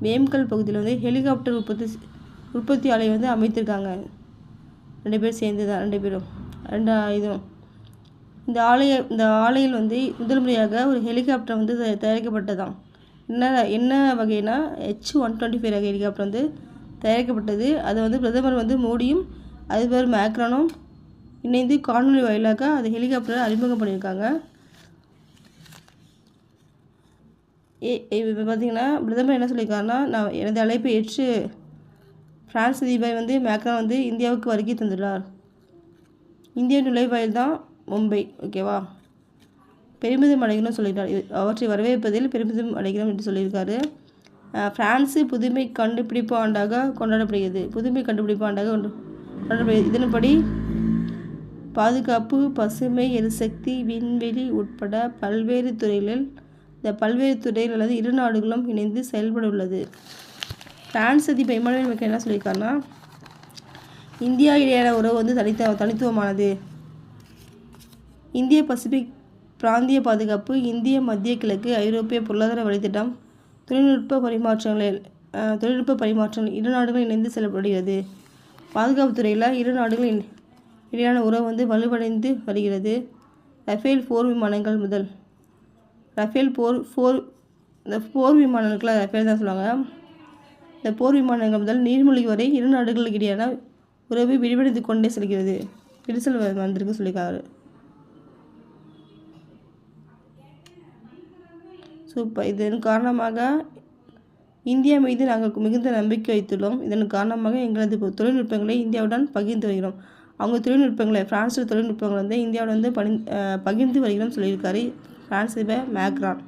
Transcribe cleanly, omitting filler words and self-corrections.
வேம்கல் பகுதியில் வந்து ஹெலிகாப்டர் உற்பத்தி ஆலை வந்து அமைத்திருக்காங்க. 2 பேர் சேர்ந்து தான், 2 பேரும் 2 இதுவும். இந்த ஆலையில் வந்து முதல் முறையாக ஒரு ஹெலிகாப்டர் வந்து தயாரிக்கப்பட்டதாம். என்ன வகைனா H-125 ரக ஹெலிகாப்டர் வந்து தயாரிக்கப்பட்டது. அதை வந்து பிரதமர் வந்து மோடியும் அதிபர் மேக்ரானும் இணைந்து காணொலி வாயிலாக அது ஹெலிகாப்டரை அறிமுகம் பண்ணியிருக்காங்க. இப்போ பார்த்தீங்கன்னா பிரதமர் என்ன சொல்லியிருக்காருன்னா, நான் எனது அழைப்பை ஏற்று பிரான்ஸ் அதிபர் வந்து மேக்ரான் வந்து இந்தியாவுக்கு வருகை தந்துள்ளார். இந்திய நுழைவாயில் தான் மும்பை. ஓகேவா, பெருமிதம் அடைகிறோம் சொல்லியிருக்கார். அவற்றை வரவேற்பதில் பெருமிதம் அடைகிறோம் என்று சொல்லியிருக்காரு. பிரான்ஸு புதுமை கண்டுபிடிப்பு ஆண்டாக கொண்டாடப்படுகிறது. இதன்படி பாதுகாப்பு, பசுமை எரிசக்தி, விண்வெளி உட்பட பல்வேறு துறைகளில் அல்லது இரு நாடுகளும் இணைந்து செயல்பட உள்ளது. பிரான்ஸ் அதிபர் இமானுவேல் மேக்ரான் என்ன சொல்லியிருக்காருன்னா, இந்தியா இடையான உறவு வந்து தனித்துவமானது. இந்திய பசிபிக் பிராந்திய பாதுகாப்பு, இந்திய மத்திய கிழக்கு, ஐரோப்பிய பொருளாதார வழித்திட்டம், தொழில்நுட்ப பரிமாற்றங்கள் இரு நாடுகளும் இணைந்து செயல்படுகிறது. பாதுகாப்பு துறையில் இரு நாடுகள் இடையான உறவு வந்து வலுவடைந்து வருகிறது. ரஃபேல் போர் விமானங்கள் முதல் இந்த போர் விமானங்களுக்குலாம் ரஃபேல் தான் சொல்லுவாங்க. இந்த போர் விமானங்கள் முதல் நீர்மூழ்கி வரை இரு நாடுகளுக்கு இடையான உறவு விரிவடைந்து கொண்டே செல்கிறது. விரிசல் வந்திருக்கு சொல்லியிருக்காரு. இதன் காரணமாக இந்தியா மீது நாங்கள் மிகுந்த நம்பிக்கை வைத்துள்ளோம். இதன் காரணமாக எங்களது தொழில்நுட்பங்களை இந்தியாவுடன் பகிர்ந்து வருகிறோம். அவங்க தொழில்நுட்பங்களை பிரான்ஸ் தொழில்நுட்பங்களை வந்து இந்தியாவுடன் வந்து பகிர்ந்து வருகிறோம் சொல்லியிருக்காரு பிரான்ஸ் அதிபர் மேக்ரான்.